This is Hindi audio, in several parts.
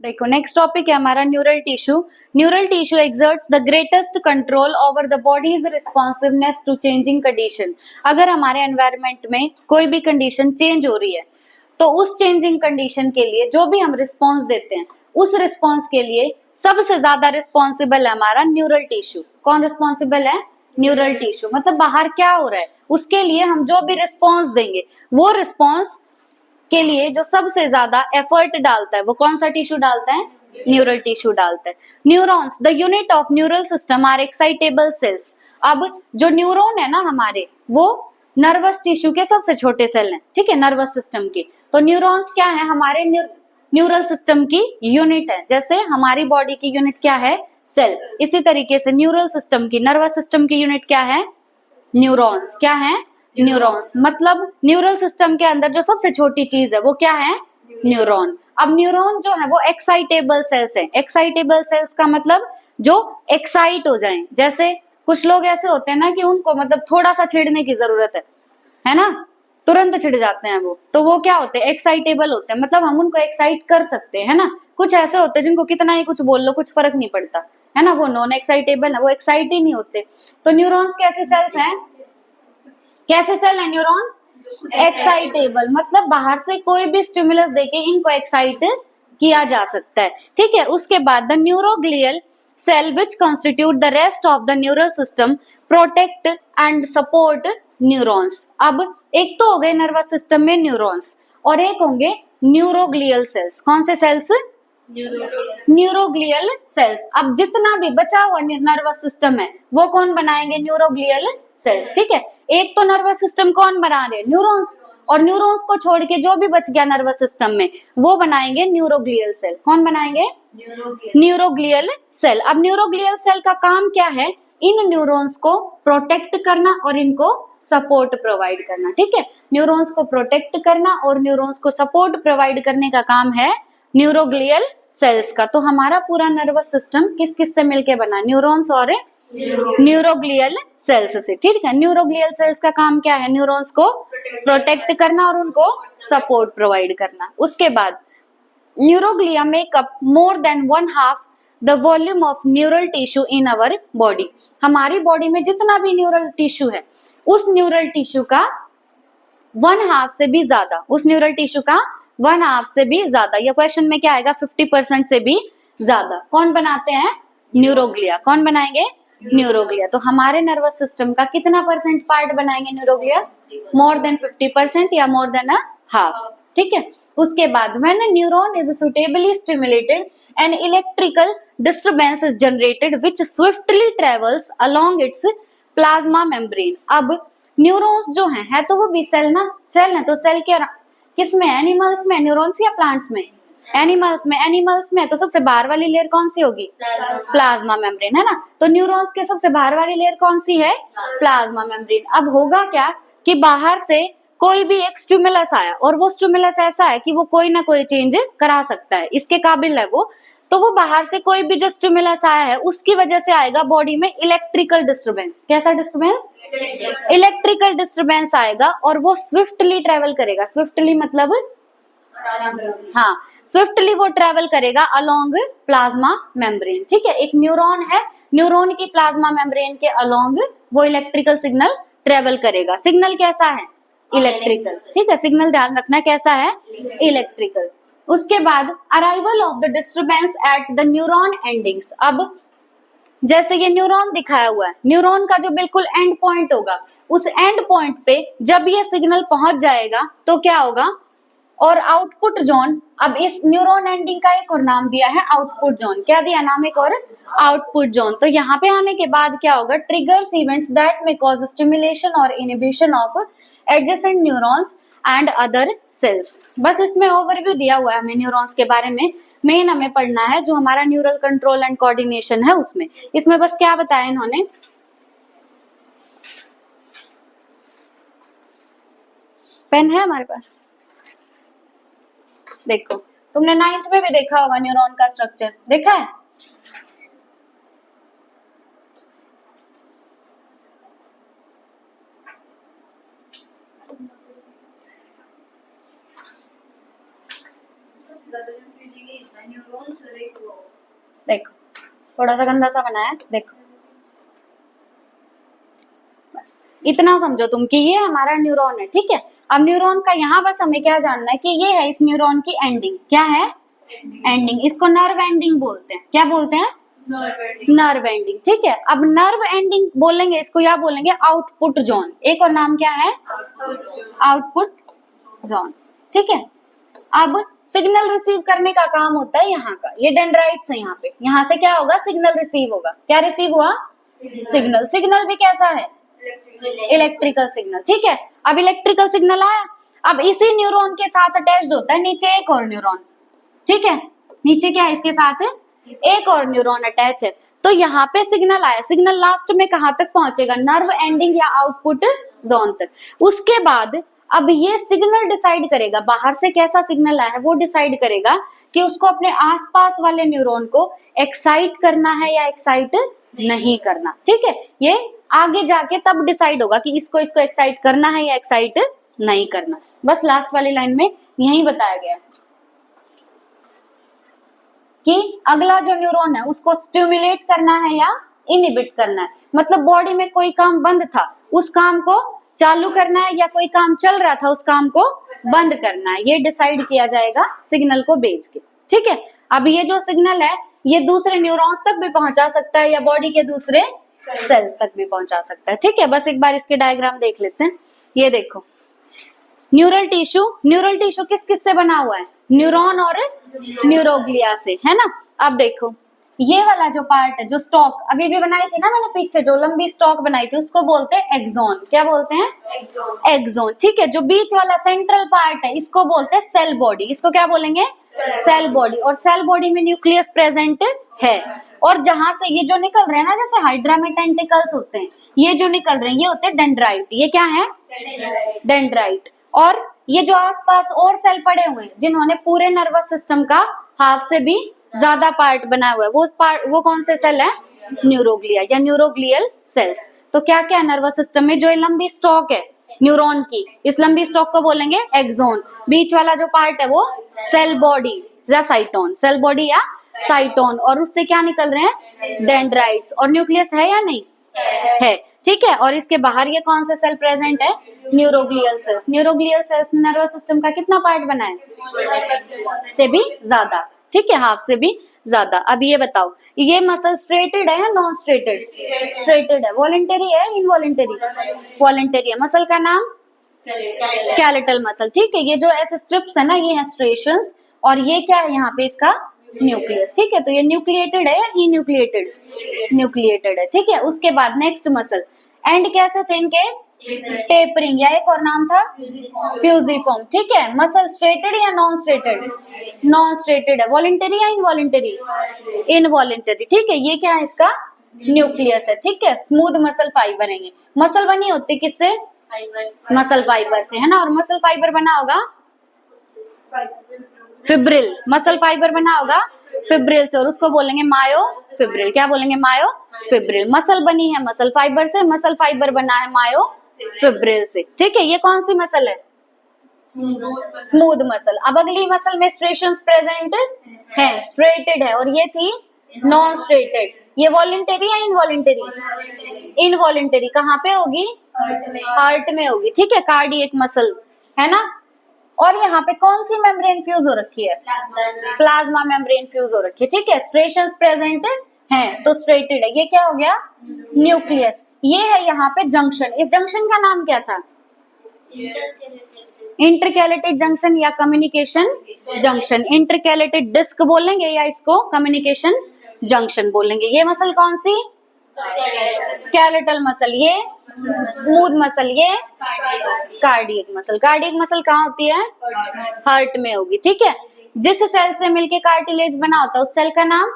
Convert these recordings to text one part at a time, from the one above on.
देखो नेक्स्ट टॉपिक है हमारा neural tissue. Neural tissue exerts the greatest control over the body's responsiveness to changing condition. अगर हमारे एनवायरनमेंट में कोई भी कंडीशन चेंज हो रही है तो उस चेंजिंग कंडीशन के लिए जो भी हम रिस्पॉन्स देते हैं उस रिस्पॉन्स के लिए सबसे ज्यादा रिस्पॉन्सिबल है हमारा न्यूरल टिश्यू। कौन रिस्पॉन्सिबल है? Neural tissue. मतलब बाहर क्या हो रहा है उसके लिए हम जो भी रिस्पॉन्स देंगे वो रिस्पॉन्स के लिए जो सबसे ज्यादा एफर्ट डालता है वो कौन सा टिश्यू डालता है? न्यूरल टिश्यू डालता है। Neurons the unit of neural system are excitable cells. अब जो न्यूरॉन है ना हमारे वो नर्वस टिश्यू के सबसे छोटे सेल हैं, ठीक है, नर्वस सिस्टम की। तो न्यूरॉन्स क्या है? हमारे न्यूरल सिस्टम की यूनिट है। जैसे हमारी बॉडी की यूनिट क्या है? सेल। इसी तरीके से न्यूरल सिस्टम की, नर्वस सिस्टम की यूनिट क्या है? न्यूरॉन्स। क्या है? न्यूरॉन्स। मतलब न्यूरल सिस्टम के अंदर जो सबसे छोटी चीज है वो क्या है? न्यूरॉन। अब न्यूरॉन जो है वो एक्साइटेबल सेल्स है। एक्साइटेबल सेल्स का मतलब जो एक्साइट हो जाएं। जैसे कुछ लोग ऐसे होते हैं ना कि उनको मतलब थोड़ा सा छेड़ने की जरूरत है ना, तुरंत छिड़ जाते हैं वो, तो वो क्या होते हैं? एक्साइटेबल होते हैं। मतलब हम उनको एक्साइट कर सकते हैं, है ना। कुछ ऐसे होते हैं जिनको कितना ही कुछ बोल लो कुछ फर्क नहीं पड़ता, है ना, वो नॉन एक्साइटेबल है, वो एक्साइट ही नहीं होते। तो न्यूरॉन्स कैसे सेल्स हैं? कैसे सेल है न्यूरॉन? एक्साइटेबल। मतलब बाहर से कोई भी स्टिमुलस देके इनको एक्साइट किया जा सकता है, ठीक है। उसके बाद the neuroglial cell which constitute the rest of the neural system protect and support neurons. अब एक तो हो गए नर्वस सिस्टम में न्यूरॉन्स और एक होंगे न्यूरोग्लियल सेल्स। कौन से सेल्स? Neuroglial sales. अब जितना भी बचा हुआ नर्वस सिस्टम है वो कौन बनाएंगे? न्यूरोग्लियल सेल्स, ठीक है। एक तो नर्वस सिस्टम कौन बना रहे? न्यूरॉन्स। और न्यूरॉन्स को छोड़ के जो भी बच गया नर्वस सिस्टम में वो बनाएंगे न्यूरोग्लियल सेल। कौन बनाएंगे? Neuroglial cell. अब न्यूरोग्लियल सेल का काम क्या है? इन न्यूरॉन्स को प्रोटेक्ट करना और इनको सपोर्ट प्रोवाइड करना, ठीक है। न्यूरॉन्स को प्रोटेक्ट करना और न्यूरॉन्स को सपोर्ट प्रोवाइड करने का काम है न्यूरोग्लियल सेल्स का। तो हमारा पूरा नर्वस सिस्टम किस किस से मिलके बना? न्यूरॉन्स और न्यूरोग्लियल सेल्स से, ठीक है। न्यूरोग्लियल सेल्स का काम क्या है? न्यूरॉन्स को प्रोटेक्ट करना और उनको सपोर्ट प्रोवाइड करना। उसके बाद neuroglia makeup more than 1/2 the volume of neural tissue in our body. हमारी बॉडी में जितना भी न्यूरल टिश्यू है उस न्यूरल टिश्यू का 1/2 से भी ज्यादा, उस न्यूरल टिश्यू का 1/2 से भी ज्यादा, या क्वेश्चन में क्या आएगा? 50% से भी ज्यादा कौन बनाते हैं? न्यूरोग्लिया। कौन बनाएंगे? न्यूरोग्लिया। तो हमारे नर्वस सिस्टम का कितना परसेंट पार्ट बनाएंगे न्यूरोग्लिया? मोर देन 50% या मोर देन अ हाफ, ठीक है। उसके बाद when a neuron is suitably stimulated an electrical disturbance is generated which swiftly travels along it's plasma membrane. अब न्यूरॉन्स जो है तो वो भी सेल ना, सेल है तो सेल के किस में? एनिमल्स में, न्यूरॉन्स या प्लांट्स में? एनिमल्स में। एनिमल्स में तो सबसे बाहर वाली लेयर कौन सी होगी? प्लाज्मा मेम्ब्रेन, है ना। तो न्यूरॉन्स के सबसे बाहर वाली लेयर कौन सी है? Plasma membrane. अब होगा क्या कि बाहर से कोई भी एक स्टिमुलस आया और वो स्टिमुलस ऐसा है कि वो कोई ना कोई चेंज करा सकता है, इसके काबिल है वो, तो वो बाहर से कोई भी जो स्टिमुलस आया है उसकी वजह से आएगा बॉडी में इलेक्ट्रिकल डिस्टर्बेंस। कैसा डिस्टर्बेंस? इलेक्ट्रिकल डिस्टर्बेंस आएगा और वो स्विफ्टली ट्रेवल करेगा। स्विफ्टली मतलब हाँ, स्विफ्टली वो ट्रेवल करेगा अलोंग प्लाज्मा मेम्ब्रेन, ठीक है। एक न्यूरॉन है, न्यूरॉन की प्लाज्मा मेम्ब्रेन के अलोंग वो इलेक्ट्रिकल सिग्नल ट्रेवल करेगा। सिग्नल कैसा है? इलेक्ट्रिकल, ठीक है। सिग्नल ध्यान रखना कैसा है? इलेक्ट्रिकल। उसके बाद arrival of the disturbance at the neuron endings. अब जैसे ये न्यूरॉन दिखाया हुआ है, न्यूरॉन का जो बिल्कुल एंड पॉइंट होगा उस एंड पॉइंट पे जब ये सिग्नल पहुंच जाएगा तो क्या होगा? और आउटपुट जोन। अब इस न्यूरॉन एंडिंग का एक और नाम दिया है आउटपुट जोन। क्या दिया नाम? एक और आउटपुट जोन। तो यहाँ पे आने के बाद क्या होगा? Triggers events that may cause stimulation और inhibition of adjacent neurons and other cells. बस इसमें ओवरव्यू दिया हुआ है हमें न्यूरॉन्स के बारे में। मेन हमें पढ़ना है जो हमारा न्यूरल कंट्रोल एंड कोऑर्डिनेशन है उसमें। इसमें बस क्या बताया इन्होंने? पेन है हमारे पास? देखो तुमने 9th में भी देखा होगा न्यूरॉन का स्ट्रक्चर, देखा है? देखो थोड़ा सा गंदा सा बनाया है, देखो बस इतना समझो तुम कि ये हमारा न्यूरॉन है, ठीक है। अब न्यूरॉन का यहाँ बस हमें क्या जानना है कि ये है इस न्यूरॉन की एंडिंग, क्या है एंडिंग, इसको नर्व एंडिंग बोलते हैं, क्या बोलते हैं नर्व एंडिंग, ठीक है। अब नर्व एंडिंग बोलेंगे इसको या बोलेंगे आउटपुट जोन, एक और नाम क्या है आउटपुट जोन, ठीक है। अब सिग्नल रिसीव करने का काम होता है यहाँ का, ये डेंड्राइट्स है यहाँ पे, यहाँ से क्या होगा सिग्नल रिसीव होगा, क्या रिसीव हुआ सिग्नल, सिग्नल भी कैसा है इलेक्ट्रिकल सिग्नल, ठीक है। अब इलेक्ट्रिकल सिग्नल आया, अब इसी न्यूरॉन के साथ अटैच्ड होता है नीचे एक और न्यूरॉन, ठीक है, नीचे क्या है इसके साथ एक और न्यूरॉन अटैच है। तो यहाँ पे सिग्नल आया, सिग्नल लास्ट में कहाँ तक पहुंचेगा नर्व एंडिंग या आउटपुट जोन तक। उसके बाद अब ये सिग्नल डिसाइड करेगा, बाहर से कैसा सिग्नल आया है वो डिसाइड करेगा कि उसको अपने आसपास वाले न्यूरॉन को एक्साइट करना है या एक्साइट नहीं करना, ठीक है। ये आगे जाके तब डिसाइड होगा कि इसको एक्साइट करना है या एक्साइट नहीं करना। बस लास्ट वाली लाइन में यही बताया गया है कि अगला जो न्यूरॉन है उसको स्टिमुलेट करना है या इनहिबिट करना है, मतलब बॉडी में कोई काम बंद था उस काम को चालू करना है या कोई काम चल रहा था उस काम को बंद करना है, ये डिसाइड किया जाएगा सिग्नल को भेज के, ठीक है। अब ये जो सिग्नल है ये दूसरे न्यूरॉन्स तक भी पहुंचा सकता है या बॉडी के दूसरे सेल्स तक भी पहुंचा सकता है, ठीक है। बस एक बार इसके डायग्राम देख लेते हैं। ये देखो न्यूरल टिश्यू किस किस से बना हुआ है न्यूरॉन और न्यूरोग्लिया से, है ना। अब देखो ये वाला जो पार्ट है, जो स्टॉक अभी भी बनाई थी ना मैंने पीछे, जो लंबी स्टॉक बनाई थी उसको बोलते हैं एक्सोन, क्या बोलते हैं एक्सोन, ठीक है। जो बीच वाला सेंट्रल पार्ट है इसको बोलते हैं सेल बॉडी, इसको क्या बोलेंगे सेल बॉडी, और सेल बॉडी में न्यूक्लियस प्रेजेंट है। और जहां से ये जो निकल रहे हैं ना, जैसे हाइड्रा में टेंटिकल्स होते हैं, ये जो निकल रहे हैं ये होते हैं डेंड्राइट, ये क्या है डेंड्राइट। और ये जो आसपास और सेल पड़े हुए हैं जिन्होंने पूरे नर्वस सिस्टम का हाफ से भी ज्यादा पार्ट बना हुआ है, वो कौन से सेल है न्यूरोग्लिया या न्यूरोग्लियल सेल्स। तो क्या क्या नर्वस सिस्टम में जो लंबी स्टॉक है न्यूरॉन की, इस लंबी स्टॉक को बोलेंगे एक्सोन। बीच वाला जो पार्ट है वो सेल बॉडी या साइटोन, सेल बॉडी या साइटोन, और उससे क्या निकल रहे हैं डेंड्राइट्स, और न्यूक्लियस है या नहीं है, ठीक है। और इसके बाहर ये कौन से सेल प्रेजेंट है neuroglial sales. Neuroglial sales nervous system का कितना पार्ट बना है से भी ज्यादा, ठीक है, हाफ से भी ज्यादा। अब ये बताओ ये मसल स्ट्रेटेड है या नॉन स्ट्रेटेड स्ट्रेटेड है, वॉलंटरी है इनवॉलंटरी वॉलंटरी है। मसल का नाम स्केलेटल मसल, ठीक है। ये जो ऐसे स्ट्रिप्स है ना ये है स्ट्रेशंस, और ये क्या है यहाँ पे इसका न्यूक्लियस, ठीक है। तो ये न्यूक्लिएटेड है या इन्यूक्लिएटेड न्यूक्लिएटेड है, ठीक है। उसके बाद नेक्स्ट मसल एंड कैसे थे इनके टेपरिंग, या एक और नाम था फ्यूजिफॉर्म, ठीक है। मसल स्ट्रेटेड या नॉन स्ट्रेटेड नॉन स्ट्रेटेड है, वॉलंटरी या इनवॉलंटरी इनवॉलंटरी, ठीक है। ये क्या है इसका न्यूक्लियस है, ठीक है। स्मूथ मसल फाइबर है, मसल बनी होती किससे मसल फाइबर से, है ना। और मसल फाइबर बना होगा फिब्रिल, मसल फाइबर बना होगा फिब्रिल से, और उसको बोलेंगे मायोफिब्रिल, क्या बोलेंगे मायोफिब्रिल। मसल बनी है मसल फाइबर से, मसल फाइबर बना है मायोफिब्रिल से, ठीक है। ये कौन सी मसल है स्मूथ मसल। अब अगली मसल में स्ट्रेशंस प्रेजेंट है, स्ट्रेटेड है, और ये थी नॉन स्ट्रेटेड। ये वॉलंटरी या इनवॉलंटरी इनवॉलंटरी, कहाँ पे होगी हार्ट में होगी, ठीक है, कार्डियक मसल, है ना। और यहाँ पे कौन सी मेम्ब्रेन फ्यूज हो रखी है प्लाज्मा मेम्ब्रेन फ्यूज हो रखी है, ठीक है। स्ट्रेशंस प्रेजेंट हैं तो स्ट्रेटेड है। ये क्या हो गया न्यूक्लियस। ये है यहाँ पे जंक्शन, इस जंक्शन का नाम क्या था इंटरकैलेटेड जंक्शन या कम्युनिकेशन जंक्शन। इंटरकैलेटेड डिस्क बोलेंगे या इसको कम्युनिकेशन जंक्शन बोलेंगे। ये मसल कौन सी स्केलेटल मसल, ये स्मूथ मसल, ये कार्डियक मसल। कार्डियक मसल कहाँ होती है हार्ट में होगी, ठीक है। जिस सेल से मिलके कार्टिलेज बना होता है उस सेल का नाम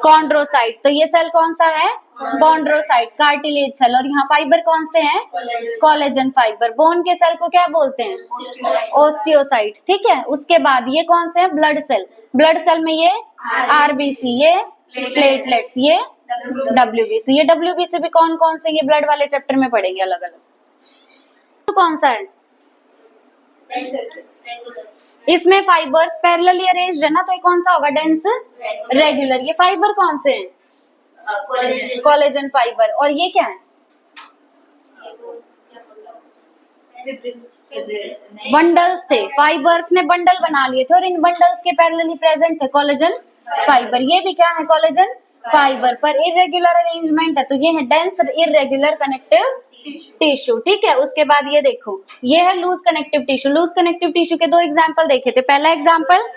कॉन्ड्रोसाइट। तो ये सेल कौन सा है कॉन्ड्रोसाइट, कार्टिलेज सेल। और यहाँ फाइबर कौन से हैं कोलेजन फाइबर। बोन के सेल को क्या बोलते हैं ओस्टियोसाइट, ठीक है। उसके बाद ये कौन से हैं ब्लड सेल, ब्लड सेल में ये आरबीसी, ये प्लेटलेट्स, ये डब्ल्यूबीसी। ये डब्ल्यूबीसी भी कौन कौन से ये ब्लड वाले चैप्टर में पढ़ेंगे अलग अलग। तो कौन सा है इसमें फाइबर्स पैरेलली अरेंज्ड है ना, तो ये कौन सा होगा? Dense regular. ये फाइबर कौन से हैं? Collagen fibre. और ये क्या है? बंडल्स थे, फाइबर्स ने बंडल बना लिए थे और इन बंडल्स के पैरेलली प्रेजेंट थे कोलेजन फाइबर। ये भी क्या है? Collagen fibre. पर इरेगुलर अरेंजमेंट है, तो ये है डेंस इरेगुलर कनेक्टिव टिश्यू। ठीक है, उसके बाद ये देखो, ये है loose connective tissue. Loose connective tissue के दो एग्जांपल देखे थे। पहला एग्जांपल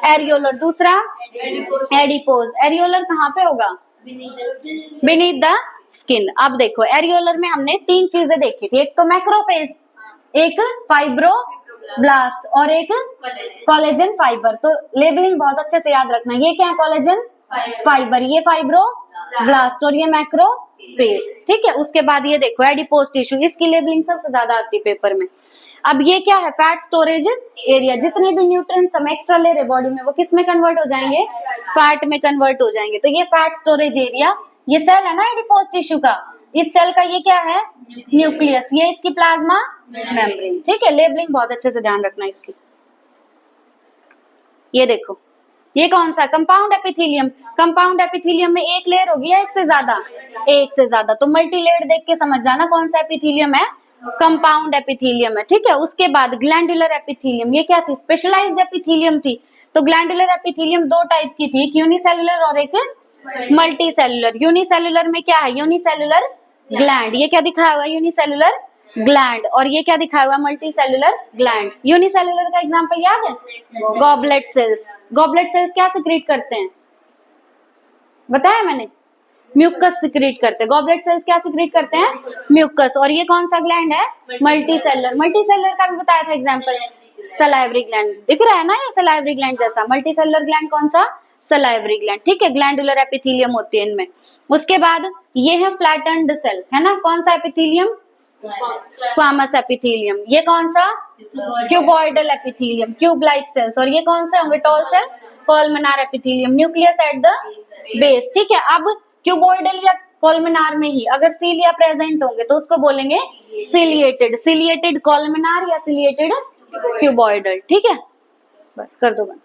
एरियोलर, दूसरा एडिपोज। एरियोलर कहाँ पे होगा? Beneath the skin. अब देखो, एरियोलर में हमने तीन चीजें देखी थी, एक तो मैक्रोफेज, एक फाइब्रोब्लास्ट और एक कोलेजन फाइबर। तो लेबलिंग बहुत अच्छे से याद रखना। ये क्या है? कोलेजन फाइबर, ये फाइब्रोब्लास्ट और ये मैक्रोफेज। ठीक है, उसके बाद ये देखो एडिपोज टिश्यू, इसकी लेबलिंग सबसे ज्यादा आती है पेपर में। अब ये क्या है? Fat storage area. जितने भी न्यूट्रिएंट्स हम एक्स्ट्रा ले रहे बॉडी में, वो किस में कन्वर्ट हो जाएंगे? फैट में कन्वर्ट हो जाएंगे। तो ये फैट स्टोरेज एरिया, ये सेल है ना एडिपोज टिश्यू का, इस सेल का ये क्या है? न्यूक्लियस। ये इसकी प्लाज्मा मेम्ब्रेन। ठीक है, लेबलिंग बहुत अच्छे से ध्यान रखना इसकी। ये देखो, ये कौन सा? Compound epithelium. कंपाउंड एपिथेलियम में एक लेयर होगी या एक से ज्यादा? एक से ज्यादा। तो मल्टी लेयर देख के समझ जाना कौन सा एपिथेलियम है, कंपाउंड एपिथेलियम है। ठीक है, उसके बाद ग्लैंडुलर एपिथेलियम, ये क्या थी? स्पेशलाइज्ड एपिथेलियम थी। तो ग्लैंडुलर एपिथेलियम दो टाइप की थी, एक यूनिसेलुलर और एक मल्टी सेलुलर। यूनिसेलुलर में क्या है? Unicellular gland. ये क्या दिखाया हुआ है? Unicellular gland. और ये क्या दिखाया हुआ है? Multi cellular gland. यूनिसेलुलर का एग्जांपल याद है? Goblet cells. गॉबलेट सेल्स क्या सिक्रीट करते हैं? बताया मैंने, म्यूकस सिक्रीट करते हैं। गॉबलेट सेल्स क्या सिक्रीट करते हैं? म्यूकस। और ये कौन सा ग्लैंड है? Multi cellular. मल्टी सेलुलर का भी बताया था एग्जांपल, सलाइवरी ग्लैंड। दिख रहा है ना ये सलाइवरी ग्लैंड जैसा? मल्टी सेलुलर ग्लैंड कौन सा? Salivary gland. ठीक है, ग्लैंडुलर एपिथेलियम होती है इनमें। उसके बाद ये है फ्लैटेंड सेल, है ना? कौन सा एपिथेलियम? Squamous epithelium. ये कौन सा? Cuboidal epithelium, cube like cells. और ये कौन से होंगे? Tall cell, columnar epithelium, nucleus at the base. ठीक है, अब क्यूबॉइडल या कोलमनार में ही अगर सीलिया प्रेजेंट होंगे तो उसको बोलेंगे सिलिएटेड। सिलिएटेड कोलमनार या सिलिएटेड क्यूबॉइडल। ठीक है, बस कर दो बंद।